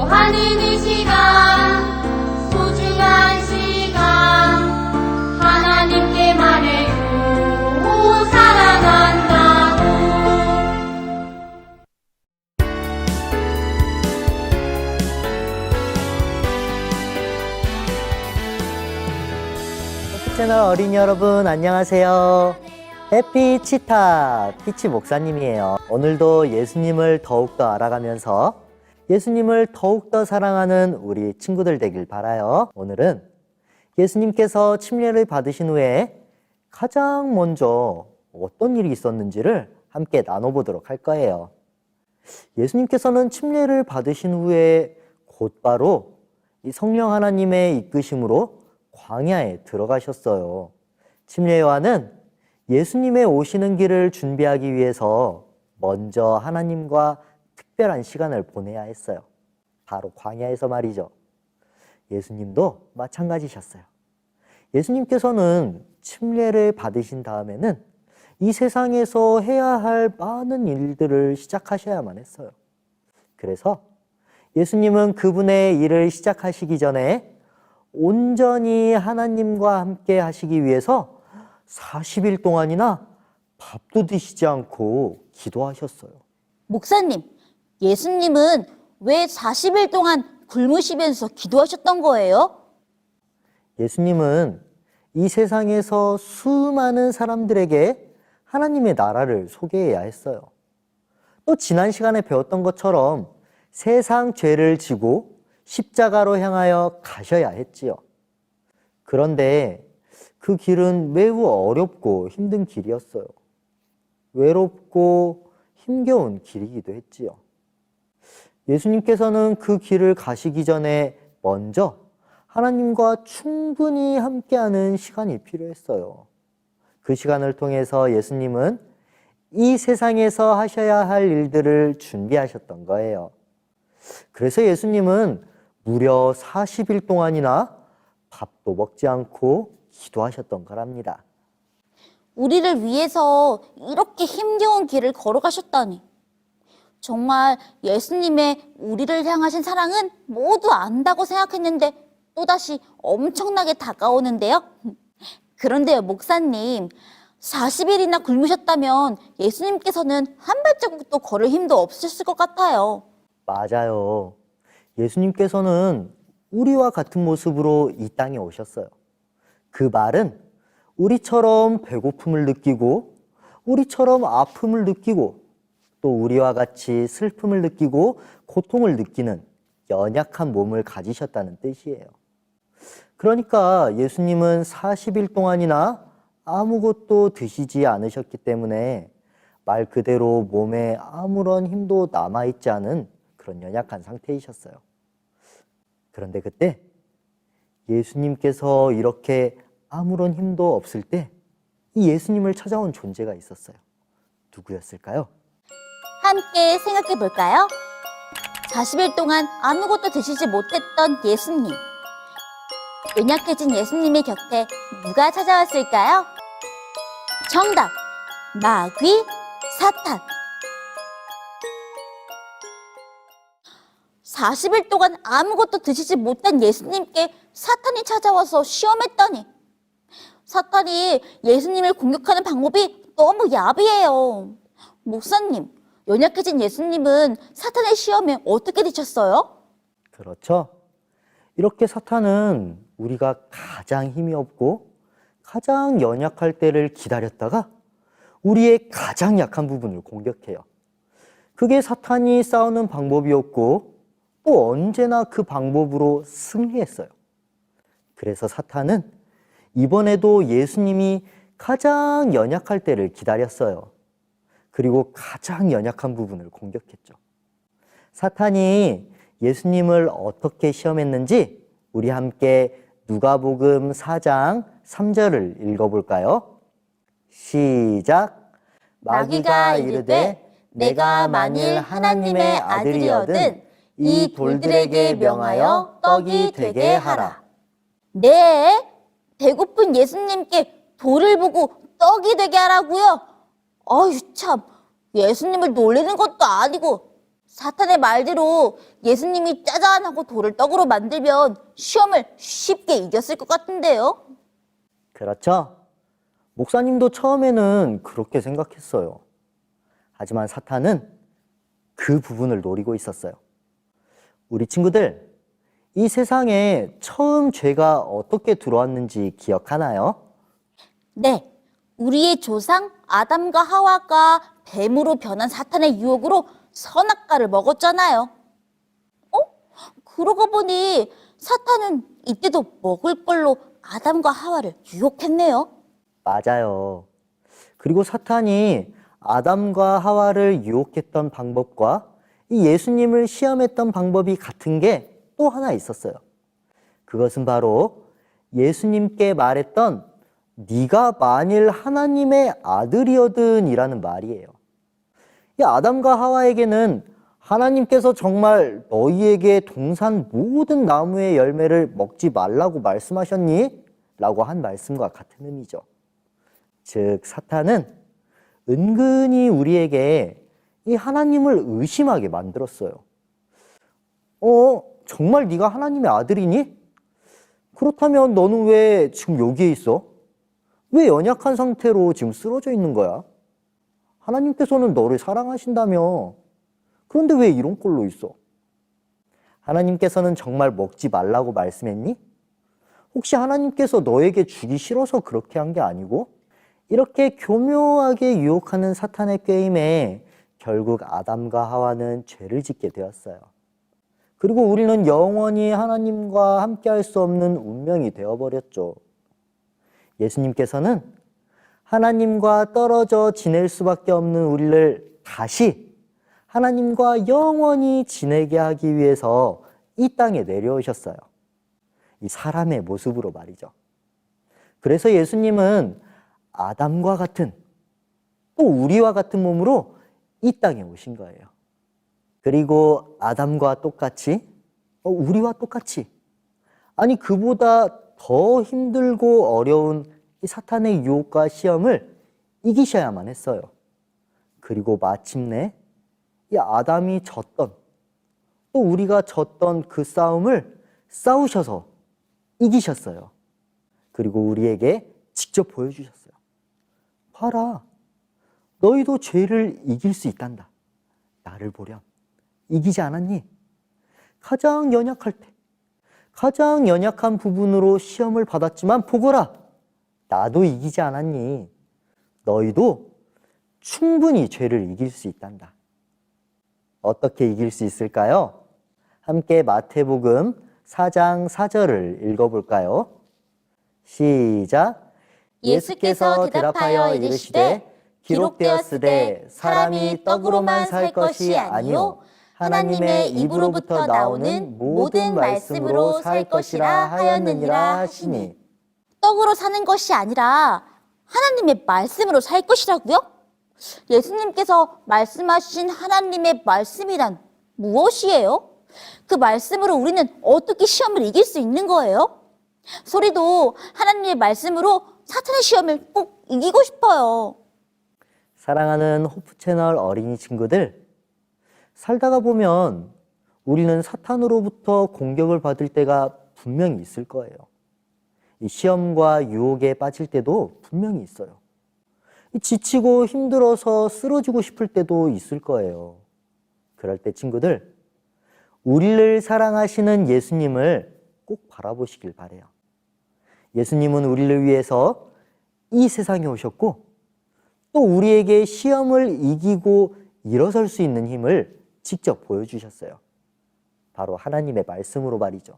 기도하는 이 시간, 소중한 시간, 하나님께 말해요. 사랑한다고. 채널 어린이 여러분 안녕하세요. 해피 치타 피치 목사님이에요. 오늘도 예수님을 더욱더 알아가면서 예수님을 더욱더 사랑하는 우리 친구들 되길 바라요. 오늘은 예수님께서 침례를 받으신 후에 가장 먼저 어떤 일이 있었는지를 함께 나눠보도록 할 거예요. 예수님께서는 침례를 받으신 후에 곧바로 이 성령 하나님의 이끄심으로 광야에 들어가셨어요. 침례 요한은 예수님의 오시는 길을 준비하기 위해서 먼저 하나님과 특별한 시간을 보내야 했어요. 바로 광야에서 말이죠. 예수님도 마찬가지셨어요. 예수님께서는 침례를 받으신 다음에는 이 세상에서 해야 할 많은 일들을 시작하셔야만 했어요. 그래서 예수님은 그분의 일을 시작하시기 전에 온전히 하나님과 함께 하시기 위해서 40일 동안이나 밥도 드시지 않고 기도하셨어요. 목사님, 예수님은 왜 40일 동안 굶으시면서 기도하셨던 거예요? 예수님은 이 세상에서 수많은 사람들에게 하나님의 나라를 소개해야 했어요. 또 지난 시간에 배웠던 것처럼 세상 죄를 지고 십자가로 향하여 가셔야 했지요. 그런데 그 길은 매우 어렵고 힘든 길이었어요. 외롭고 힘겨운 길이기도 했지요. 예수님께서는 그 길을 가시기 전에 먼저 하나님과 충분히 함께하는 시간이 필요했어요. 그 시간을 통해서 예수님은 이 세상에서 하셔야 할 일들을 준비하셨던 거예요. 그래서 예수님은 무려 40일 동안이나 밥도 먹지 않고 기도하셨던 거랍니다. 우리를 위해서 이렇게 힘겨운 길을 걸어가셨다니. 정말 예수님의 우리를 향하신 사랑은 모두 안다고 생각했는데 또다시 엄청나게 다가오는데요. 그런데요, 목사님, 40일이나 굶으셨다면 예수님께서는 한 발자국도 걸을 힘도 없으셨을 것 같아요. 맞아요. 예수님께서는 우리와 같은 모습으로 이 땅에 오셨어요. 그 말은 우리처럼 배고픔을 느끼고 우리처럼 아픔을 느끼고 또 우리와 같이 슬픔을 느끼고 고통을 느끼는 연약한 몸을 가지셨다는 뜻이에요. 그러니까 예수님은 40일 동안이나 아무것도 드시지 않으셨기 때문에 말 그대로 몸에 아무런 힘도 남아있지 않은 그런 연약한 상태이셨어요. 그런데 그때 예수님께서 이렇게 아무런 힘도 없을 때 이 예수님을 찾아온 존재가 있었어요. 누구였을까요? 함께 생각해 볼까요? 40일 동안 아무것도 드시지 못했던 예수님. 연약해진 예수님의 곁에 누가 찾아왔을까요? 정답! 마귀, 사탄. 40일 동안 아무것도 드시지 못한 예수님께 사탄이 찾아와서 시험했다니. 사탄이 예수님을 공격하는 방법이 너무 야비해요. 목사님, 연약해진 예수님은 사탄의 시험에 어떻게 되셨어요? 그렇죠. 이렇게 사탄은 우리가 가장 힘이 없고 가장 연약할 때를 기다렸다가 우리의 가장 약한 부분을 공격해요. 그게 사탄이 싸우는 방법이었고 또 언제나 그 방법으로 승리했어요. 그래서 사탄은 이번에도 예수님이 가장 연약할 때를 기다렸어요. 그리고 가장 연약한 부분을 공격했죠. 사탄이 예수님을 어떻게 시험했는지 우리 함께 누가복음 4장 3절을 읽어볼까요? 시작! 마귀가 이르되 내가 만일 하나님의 아들이거든 이 돌들에게 명하여 떡이 되게 하라. 네, 배고픈 예수님께 돌을 보고 떡이 되게 하라고요? 어휴 참, 예수님을 놀리는 것도 아니고 사탄의 말대로 예수님이 짜잔 하고 돌을 떡으로 만들면 시험을 쉽게 이겼을 것 같은데요. 그렇죠? 목사님도 처음에는 그렇게 생각했어요. 하지만 사탄은 그 부분을 노리고 있었어요. 우리 친구들, 이 세상에 처음 죄가 어떻게 들어왔는지 기억하나요? 네, 우리의 조상 아담과 하와가 뱀으로 변한 사탄의 유혹으로 선악과를 먹었잖아요. 그러고 보니 사탄은 이때도 먹을 걸로 아담과 하와를 유혹했네요. 맞아요. 그리고 사탄이 아담과 하와를 유혹했던 방법과 이 예수님을 시험했던 방법이 같은 게 또 하나 있었어요. 그것은 바로 예수님께 말했던 네가 만일 하나님의 아들이거든 이라는 말이에요. 이 아담과 하와에게는 하나님께서 정말 너희에게 동산 모든 나무의 열매를 먹지 말라고 말씀하셨니? 라고 한 말씀과 같은 의미죠. 즉 사탄은 은근히 우리에게 이 하나님을 의심하게 만들었어요. 정말 네가 하나님의 아들이니? 그렇다면 너는 왜 지금 여기에 있어? 왜 연약한 상태로 지금 쓰러져 있는 거야? 하나님께서는 너를 사랑하신다며. 그런데 왜 이런 꼴로 있어? 하나님께서는 정말 먹지 말라고 말씀했니? 혹시 하나님께서 너에게 주기 싫어서 그렇게 한 게 아니고? 이렇게 교묘하게 유혹하는 사탄의 게임에 결국 아담과 하와는 죄를 짓게 되었어요. 그리고 우리는 영원히 하나님과 함께할 수 없는 운명이 되어버렸죠. 예수님께서는 하나님과 떨어져 지낼 수밖에 없는 우리를 다시 하나님과 영원히 지내게 하기 위해서 이 땅에 내려오셨어요. 이 사람의 모습으로 말이죠. 그래서 예수님은 아담과 같은, 또 우리와 같은 몸으로 이 땅에 오신 거예요. 그리고 아담과 똑같이, 우리와 똑같이, 아니 그보다 더 힘들고 어려운 이 사탄의 유혹과 시험을 이기셔야만 했어요. 그리고 마침내 이 아담이 졌던, 또 우리가 졌던 그 싸움을 싸우셔서 이기셨어요. 그리고 우리에게 직접 보여주셨어요. 봐라, 너희도 죄를 이길 수 있단다. 나를 보렴. 이기지 않았니? 가장 연약할 때, 가장 연약한 부분으로 시험을 받았지만 보거라, 나도 이기지 않았니? 너희도 충분히 죄를 이길 수 있단다. 어떻게 이길 수 있을까요? 함께 마태복음 4장 4절을 읽어볼까요? 시작. 예수께서 대답하여 이르시되 기록되었으되 사람이 떡으로만 살 것이 아니요 하나님의 입으로부터 나오는 모든 말씀으로 살 것이라 하였느니라 하시니. 떡으로 사는 것이 아니라 하나님의 말씀으로 살 것이라고요? 예수님께서 말씀하신 하나님의 말씀이란 무엇이에요? 그 말씀으로 우리는 어떻게 시험을 이길 수 있는 거예요? 소리도 하나님의 말씀으로 사탄의 시험을 꼭 이기고 싶어요. 사랑하는 호프 채널 어린이 친구들, 살다가 보면 우리는 사탄으로부터 공격을 받을 때가 분명히 있을 거예요. 이 시험과 유혹에 빠질 때도 분명히 있어요. 지치고 힘들어서 쓰러지고 싶을 때도 있을 거예요. 그럴 때 친구들, 우리를 사랑하시는 예수님을 꼭 바라보시길 바래요. 예수님은 우리를 위해서 이 세상에 오셨고 또 우리에게 시험을 이기고 일어설 수 있는 힘을 직접 보여주셨어요. 바로 하나님의 말씀으로 말이죠.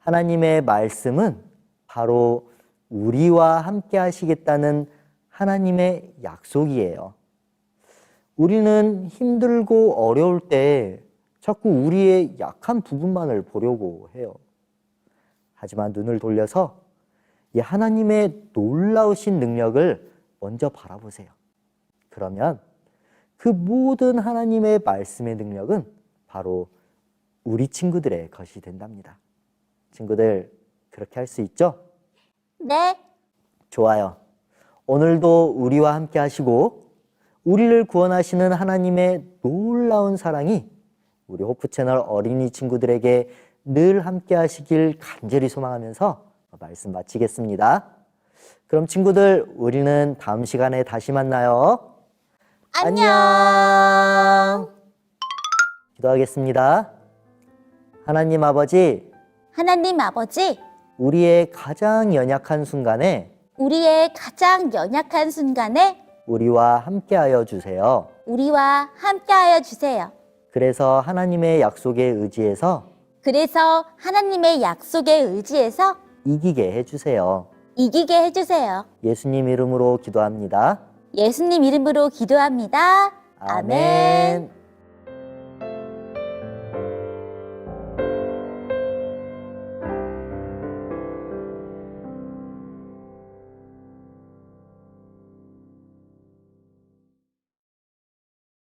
하나님의 말씀은 바로 우리와 함께 하시겠다는 하나님의 약속이에요. 우리는 힘들고 어려울 때 자꾸 우리의 약한 부분만을 보려고 해요. 하지만 눈을 돌려서 이 하나님의 놀라우신 능력을 먼저 바라보세요. 그러면 그 모든 하나님의 말씀의 능력은 바로 우리 친구들의 것이 된답니다. 친구들, 그렇게 할 수 있죠? 네. 좋아요. 오늘도 우리와 함께 하시고 우리를 구원하시는 하나님의 놀라운 사랑이 우리 호프 채널 어린이 친구들에게 늘 함께 하시길 간절히 소망하면서 말씀 마치겠습니다. 그럼 친구들, 우리는 다음 시간에 다시 만나요. 안녕. 기도하겠습니다. 하나님 아버지, 하나님 아버지, 우리의 가장 연약한 순간에 우리의 가장 연약한 순간에 우리와 함께하여 주세요. 우리와 함께하여 주세요. 그래서 하나님의 약속에 의지해서 그래서 하나님의 약속에 의지해서 이기게 해주세요. 이기게 해주세요. 예수님 이름으로 기도합니다. 예수님 이름으로 기도합니다. 아멘.